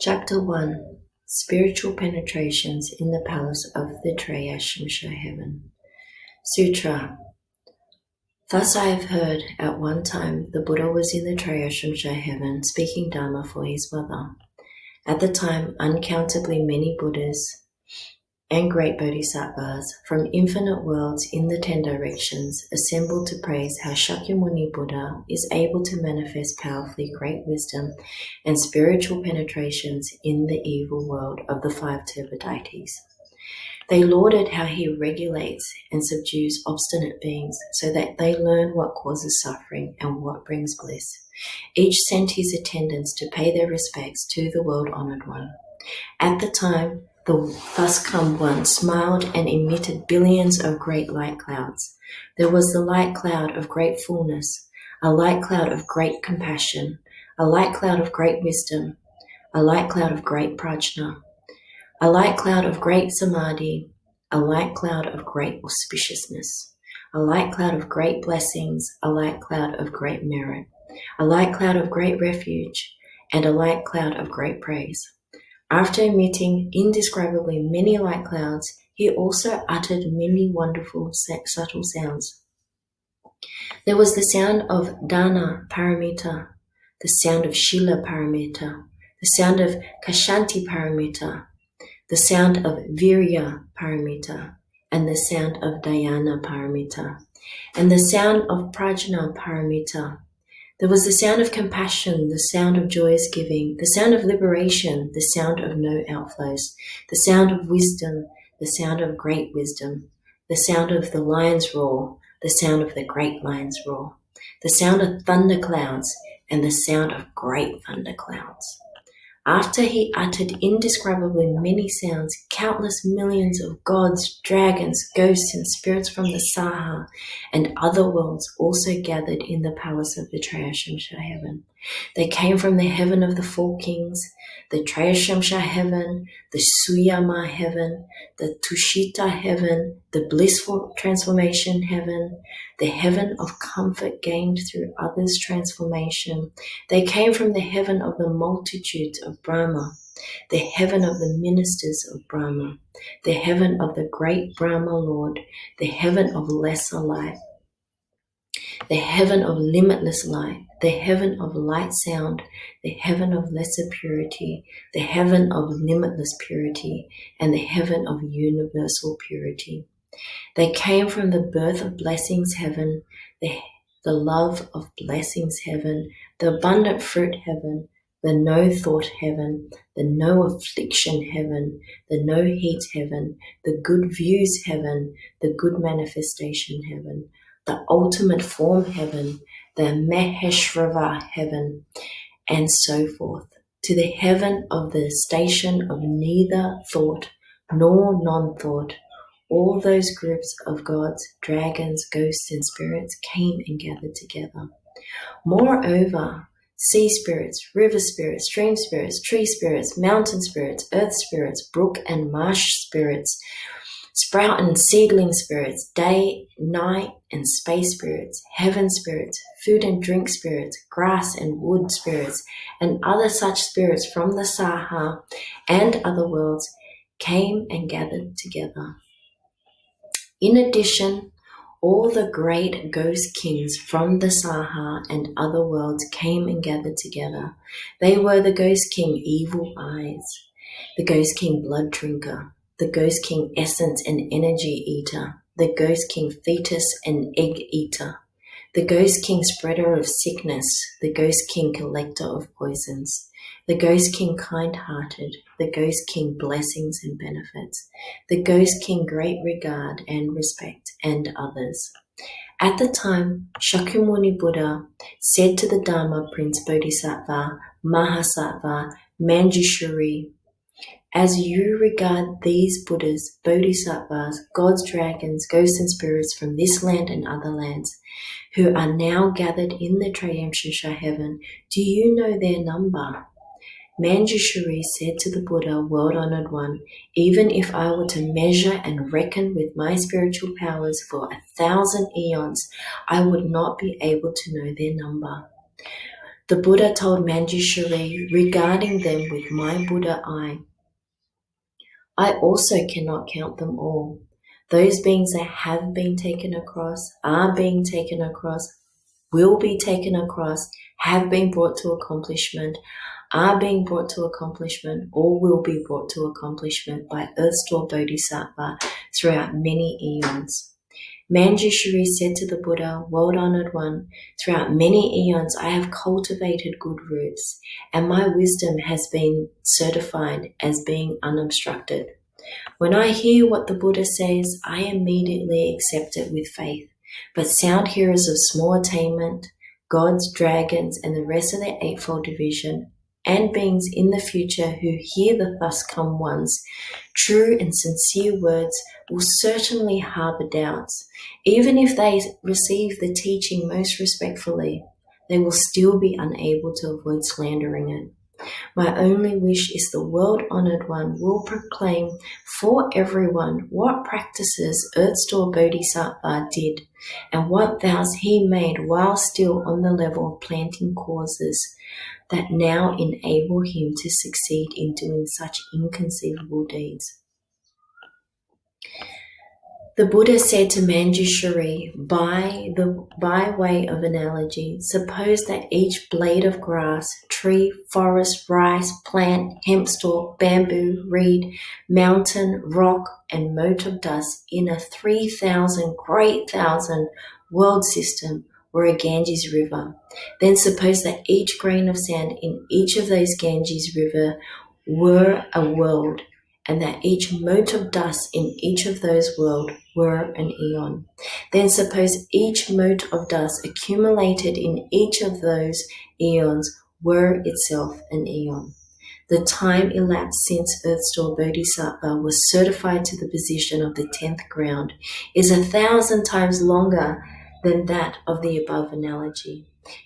Chapter 1. Spiritual Penetrations in the Palace of the Trayashamsha Heaven. Sutra. Thus I have heard, at one time the Buddha was in the Trayashamsha Heaven speaking Dharma for his mother. At the time, uncountably many Buddhas and great Bodhisattvas from infinite worlds in the 10 directions assembled to praise how Shakyamuni Buddha is able to manifest powerfully great wisdom and spiritual penetrations in the evil world of the 5 turbo deities. They lauded how he regulates and subdues obstinate beings so that they learn what causes suffering and what brings bliss. Each sent his attendants to pay their respects to the world-honored one. At the time, the thus come one smiled and emitted billions of great light clouds. There was the light cloud of great fullness, a light cloud of great compassion, a light cloud of great wisdom, a light cloud of great prajna, a light cloud of great samadhi, a light cloud of great auspiciousness, a light cloud of great blessings, a light cloud of great merit, a light cloud of great refuge, and a light cloud of great praise. After emitting indescribably many light clouds, he also uttered many wonderful subtle sounds. There was the sound of Dana Paramita, the sound of Shila Paramita, the sound of Kashanti Paramita, the sound of Virya Paramita, and the sound of Dhyana Paramita, and the sound of Prajna Paramita. There was the sound of compassion, the sound of joyous giving, the sound of liberation, the sound of no outflows, the sound of wisdom, the sound of great wisdom, the sound of the lion's roar, the sound of the great lion's roar, the sound of thunderclouds, and the sound of great thunderclouds. After he uttered indescribably many sounds, countless millions of gods, dragons, ghosts, and spirits from the Saha and other worlds also gathered in the palace of the Trayashamsha Heaven. They came from the heaven of the 4 kings, the Trayashamsha Heaven, the Suyama Heaven, the Tushita Heaven, the Blissful Transformation Heaven, the Heaven of Comfort gained through others' transformation. They came from the heaven of the multitudes of Brahma, the heaven of the ministers of Brahma, the heaven of the great Brahma Lord, the heaven of lesser light, the heaven of limitless light, the heaven of light sound, the heaven of lesser purity, the heaven of limitless purity, and the heaven of universal purity. They came from the birth of blessings heaven, the love of blessings heaven, the abundant fruit heaven, the no thought heaven, the no affliction heaven, the no heat heaven, the good views heaven, the good manifestation heaven, the ultimate form heaven, the Maheshwara heaven, and so forth, to the heaven of the station of neither thought nor non-thought. All those groups of gods, dragons, ghosts, and spirits came and gathered together. Moreover, sea spirits, river spirits, stream spirits, tree spirits, mountain spirits, earth spirits, brook and marsh spirits, sprout and seedling spirits, day, night, and space spirits, heaven spirits, food and drink spirits, grass and wood spirits, and other such spirits from the Saha and other worlds came and gathered together. In addition, all the great ghost kings from the Saha and other worlds came and gathered together. They were the Ghost King Evil Eyes, the Ghost King Blood Drinker, the Ghost King Essence and Energy Eater, the Ghost King Fetus and Egg Eater, the Ghost King Spreader of Sickness, the Ghost King Collector of Poisons, the Ghost King Kind-Hearted, the Ghost King Blessings and Benefits, the Ghost King Great Regard and Respect, and others. At the time, Shakyamuni Buddha said to the Dharma Prince Bodhisattva, Mahasattva, Manjushri, As you regard these Buddhas, Bodhisattvas, gods, dragons, ghosts and spirits from this land and other lands, who are now gathered in the Triumphant heaven, do you know their number? Manjushri said to the Buddha, world-honored one, even if I were to measure and reckon with my spiritual powers for 1,000 eons, I would not be able to know their number. The Buddha told Manjushri regarding them with my Buddha eye, I also cannot count them all. Those beings that have been taken across, are being taken across, will be taken across, have been brought to accomplishment, are being brought to accomplishment, or will be brought to accomplishment by Earth-Store Bodhisattva throughout many eons. Manjushri said to the Buddha, world-honored one, throughout many eons I have cultivated good roots, and my wisdom has been certified as being unobstructed. When I hear what the Buddha says, I immediately accept it with faith. But sound hearers of small attainment, gods, dragons, and the rest of the Eightfold Division, and beings in the future who hear the thus come ones, true and sincere words will certainly harbour doubts. Even if they receive the teaching most respectfully, they will still be unable to avoid slandering it. My only wish is the world-honored one will proclaim for everyone what practices Earth-Store Bodhisattva did and what vows he made while still on the level of planting causes that now enable him to succeed in doing such inconceivable deeds. The Buddha said to Manjushri, by way of analogy, suppose that each blade of grass, tree, forest, rice, plant, hemp stalk, bamboo, reed, mountain, rock, and mote of dust in a 3,000 world system were a Ganges river. Then suppose that each grain of sand in each of those Ganges river were a world, and that each mote of dust in each of those worlds were an eon. Then suppose each mote of dust accumulated in each of those eons were itself an eon. The time elapsed since Earth-Store Bodhisattva was certified to the position of the 10th ground is 1,000 times longer than that of the above analogy.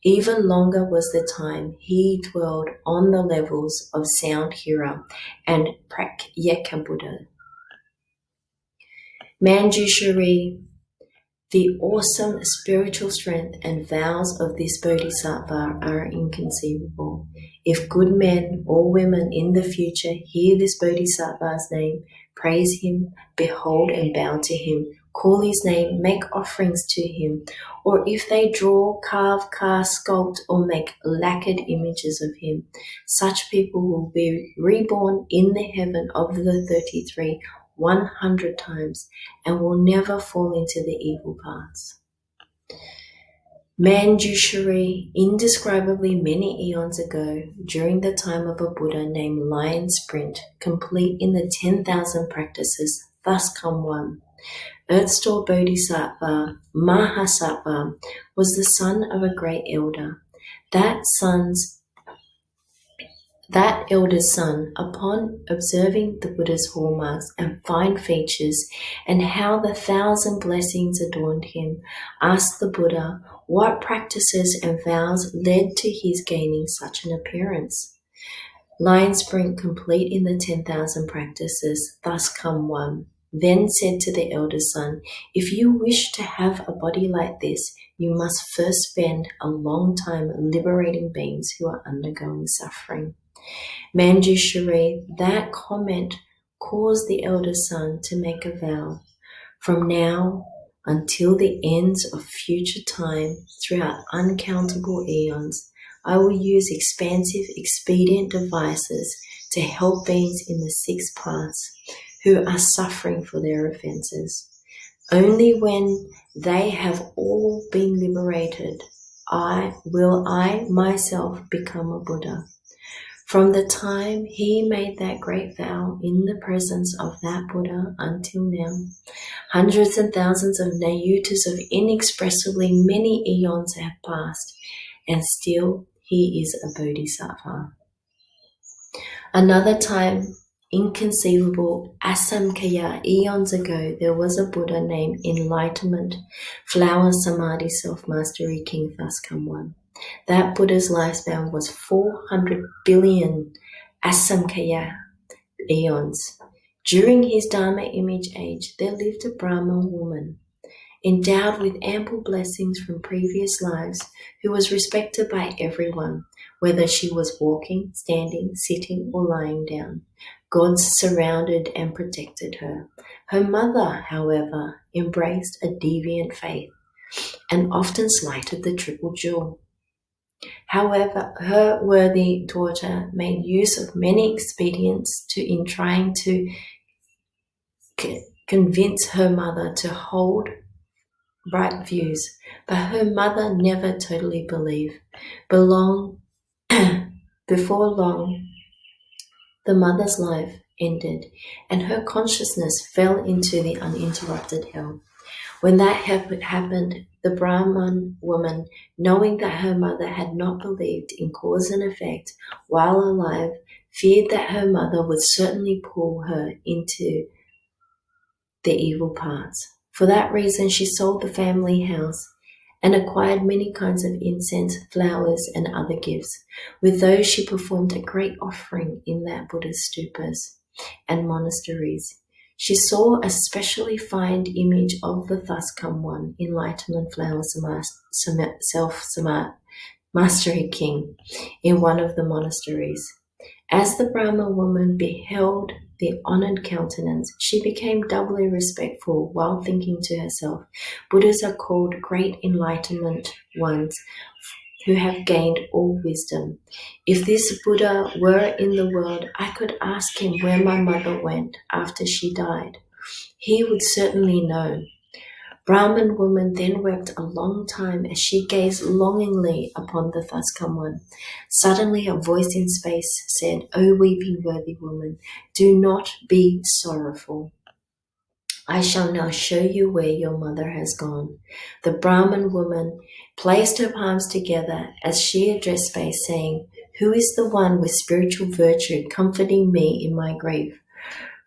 Even longer was the time he dwelled on the levels of sound hearer and prakyeka Buddha. Manjushri, the awesome spiritual strength and vows of this Bodhisattva are inconceivable. If good men or women in the future hear this Bodhisattva's name, praise him, behold and bow to him, call his name, make offerings to him, or if they draw, carve, cast, sculpt, or make lacquered images of him, such people will be reborn in the heaven of the 33 100 times and will never fall into the evil paths. Manjushri, indescribably many eons ago, during the time of a Buddha named Lion Sprint, complete in the 10,000 practices, thus come one. Earth-Store Bodhisattva, Mahasattva, was the son of a great elder. That elder's son, upon observing the Buddha's hallmarks and fine features and how the 1,000 blessings adorned him, asked the Buddha what practices and vows led to his gaining such an appearance. Lion Sprint, complete in the 10,000 practices, thus come one. Then said to the elder son, if you wish to have a body like this, you must first spend a long time liberating beings who are undergoing suffering. Manjushri, that comment caused the elder son to make a vow. From now until the ends of future time, throughout uncountable eons, I will use expansive, expedient devices to help beings in the 6 paths who are suffering for their offenses. Only when they have all been liberated, will I myself become a Buddha. From the time he made that great vow in the presence of that Buddha until now, hundreds and thousands of nayutas of inexpressibly many eons have passed, and still he is a Bodhisattva. Another time inconceivable Asamkaya, eons ago, there was a Buddha named Enlightenment, Flower, Samadhi, Self-Mastery, King, thus come one. That Buddha's lifespan was 400 billion Asamkaya eons. During his Dharma image age, there lived a Brahman woman, endowed with ample blessings from previous lives, who was respected by everyone, whether she was walking, standing, sitting, or lying down. Gods surrounded and protected her. Her mother, however, embraced a deviant faith and often slighted the triple jewel. However, her worthy daughter made use of many expedients in trying to convince her mother to hold right views, but her mother never totally believed. Before long, the mother's life ended, and her consciousness fell into the uninterrupted hell. When that happened, the Brahman woman, knowing that her mother had not believed in cause and effect while alive, feared that her mother would certainly pull her into the evil paths. For that reason, she sold the family house and acquired many kinds of incense, flowers, and other gifts. With those, she performed a great offering in that Buddha's stupas and monasteries. She saw a specially fine image of the thus come one, Enlightenment, Flower, Self-Mastery King, in one of the monasteries. As the Brahma woman beheld the honored countenance, she became doubly respectful while thinking to herself, Buddhas are called great enlightenment ones who have gained all wisdom. If this Buddha were in the world, I could ask him where my mother went after she died. He would certainly know. Brahman woman then wept a long time as she gazed longingly upon the thus come one. Suddenly a voice in space said, O weeping worthy woman, do not be sorrowful. I shall now show you where your mother has gone. The Brahman woman placed her palms together as she addressed space, saying, Who is the one with spiritual virtue comforting me in my grief?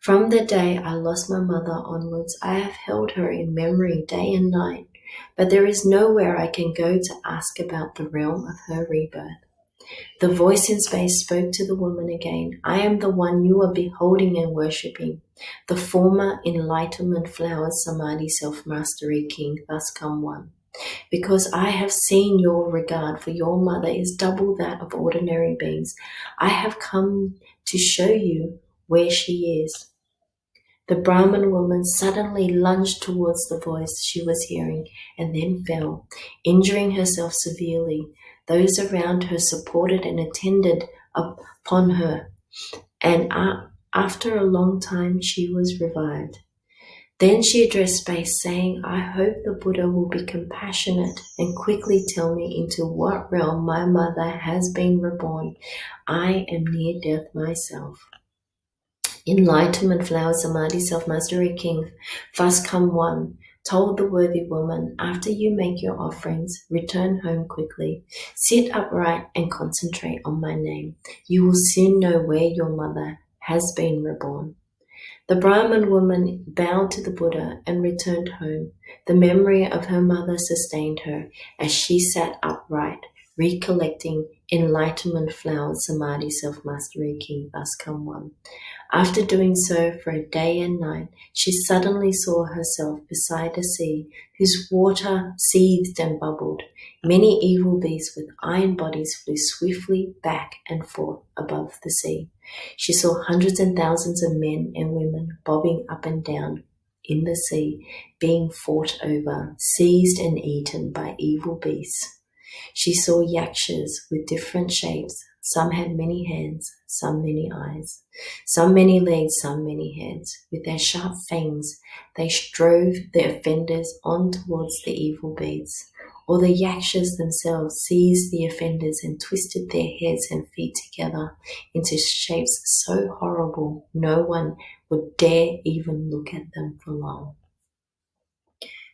From the day I lost my mother onwards, I have held her in memory day and night, but there is nowhere I can go to ask about the realm of her rebirth. The voice in space spoke to the woman again. I am the one you are beholding and worshipping, the former enlightenment, flower, samadhi, self-mastery king, thus come one. Because I have seen your regard for your mother is double that of ordinary beings, I have come to show you where she is. The Brahman woman suddenly lunged towards the voice she was hearing and then fell, injuring herself severely. Those around her supported and attended upon her, and after a long time she was revived. Then she addressed space, saying, I hope the Buddha will be compassionate and quickly tell me into what realm my mother has been reborn. I am near death myself. Enlightenment, flower, samadhi, self-mastery king, thus come one, told the worthy woman, after you make your offerings, return home quickly, sit upright and concentrate on my name. You will soon know where your mother has been reborn. The Brahman woman bowed to the Buddha and returned home. The memory of her mother sustained her as she sat upright, recollecting enlightenment, flower, samadhi, self-mastery king, thus come one. After doing so for a day and night, she suddenly saw herself beside a sea whose water seethed and bubbled. Many evil beasts with iron bodies flew swiftly back and forth above the sea. She saw hundreds and thousands of men and women bobbing up and down in the sea, being fought over, seized and eaten by evil beasts. She saw yakshas with different shapes. Some had many hands, some many eyes, some many legs, some many heads. With their sharp fangs, they drove the offenders on towards the evil beasts. Or the yakshas themselves seized the offenders and twisted their heads and feet together into shapes so horrible no one would dare even look at them for long.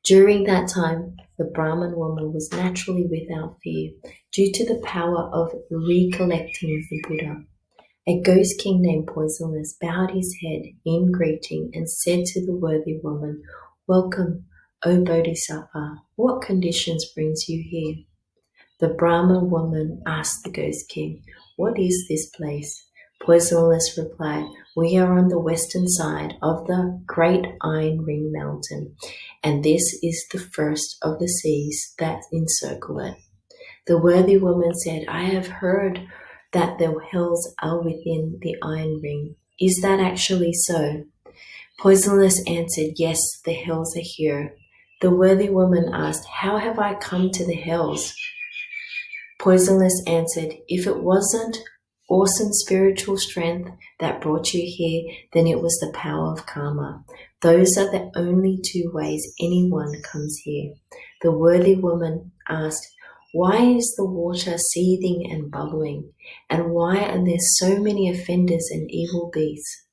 During that time, the Brahman woman was naturally without fear due to the power of recollecting the Buddha. A ghost king named Poisonless bowed his head in greeting and said to the worthy woman, "Welcome, O Bodhisattva. What conditions brings you here?" The Brahmin woman asked the ghost king, "What is this place?" Poisonless replied, "We are on the western side of the great Iron Ring Mountain, and this is the first of the seas that encircle it." The worthy woman said, "I have heard that the hells are within the Iron Ring. Is that actually so?" Poisonless answered, "Yes, the hells are here." The worthy woman asked, "How have I come to the hells?" Poisonless answered, "If it wasn't awesome spiritual strength that brought you here, then it was the power of karma. Those are the only two ways anyone comes here." The worthy woman asked, "Why is the water seething and bubbling? And why are there so many offenders and evil beasts?"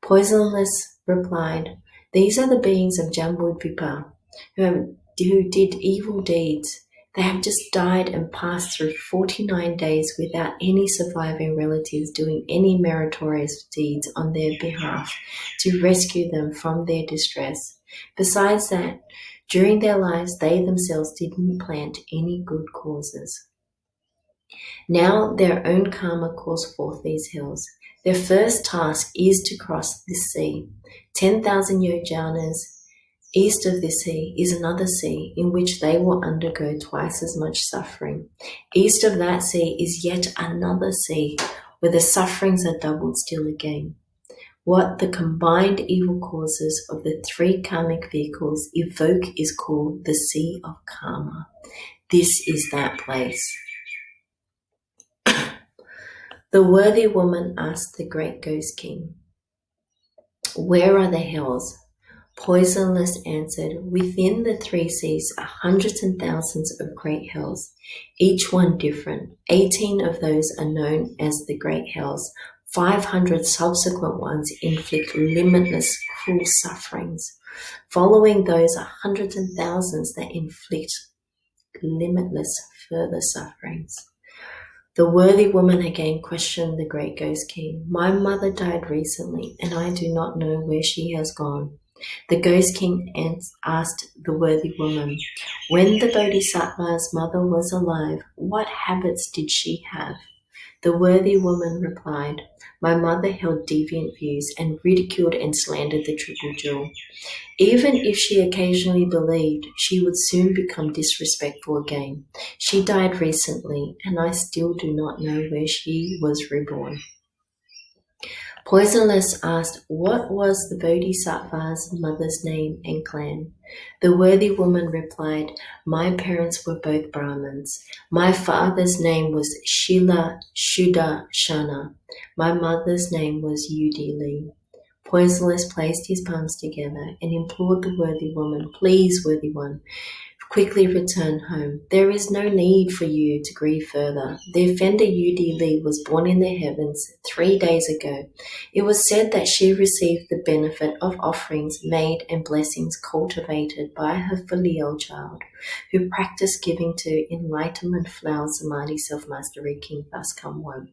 Poisonless replied, "These are the beings of Jambudvipa who did evil deeds. They have just died and passed through 49 days without any surviving relatives doing any meritorious deeds on their behalf to rescue them from their distress. Besides that, during their lives, they themselves didn't plant any good causes. Now their own karma calls forth these hills. Their first task is to cross this sea. 10,000 yojanas east of this sea is another sea in which they will undergo twice as much suffering. East of that sea is yet another sea where the sufferings are doubled still again. What the combined evil causes of the three karmic vehicles evoke is called the Sea of Karma. This is that place. The worthy woman asked the great ghost king, "Where are the hells?" Poisonless answered, "Within the three seas are hundreds and thousands of great hells, each one different. 18 of those are known as the great hells. 500 subsequent ones inflict limitless cruel sufferings. Following those are hundreds and thousands that inflict limitless further sufferings." The worthy woman again questioned the great ghost king. "My mother died recently, and I do not know where she has gone." The ghost king asked the worthy woman, "When the Bodhisattva's mother was alive, what habits did she have?" The worthy woman replied, "My mother held deviant views and ridiculed and slandered the triple jewel. Even if she occasionally believed, she would soon become disrespectful again. She died recently, and I still do not know where she was reborn." Poisonless asked, "What was the Bodhisattva's mother's name and clan?" The worthy woman replied, "My parents were both Brahmins. My father's name was Shila Shuddha Shana. My mother's name was Yudi Li." Poisonless placed his palms together and implored the worthy woman, "Please, worthy one, quickly return home. There is no need for you to grieve further. The offender Yudi Li was born in the heavens 3 days ago. It was said that she received the benefit of offerings made and blessings cultivated by her filial child, who practiced giving to enlightenment flower samadhi self-mastery king thus come one,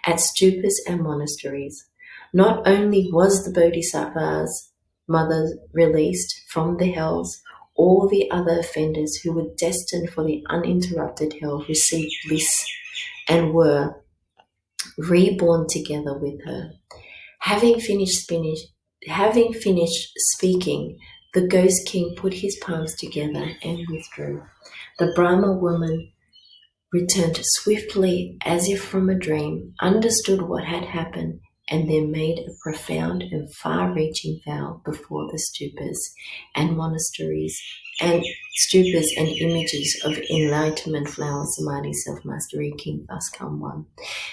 at stupas and monasteries. Not only was the Bodhisattva's mother released from the hells, all the other offenders who were destined for the uninterrupted hell received bliss and were reborn together with her." Having finished speaking, the ghost king put his palms together and withdrew. The Brahma woman returned swiftly as if from a dream, understood what had happened, and then made a profound and far-reaching vow before the stupas and monasteries and stupas and images of enlightenment flower samadhi self-mastery king thus come one,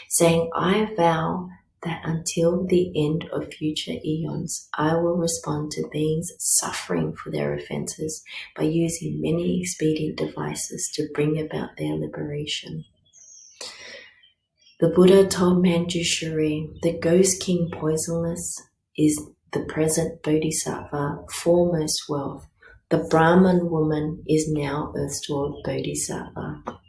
saying, "I vow that until the end of future eons, I will respond to beings suffering for their offenses by using many expedient devices to bring about their liberation." The Buddha told Manjushri, "The ghost king Poisonless is the present Bodhisattva foremost wealth. The Brahman woman is now earth's Lord Bodhisattva."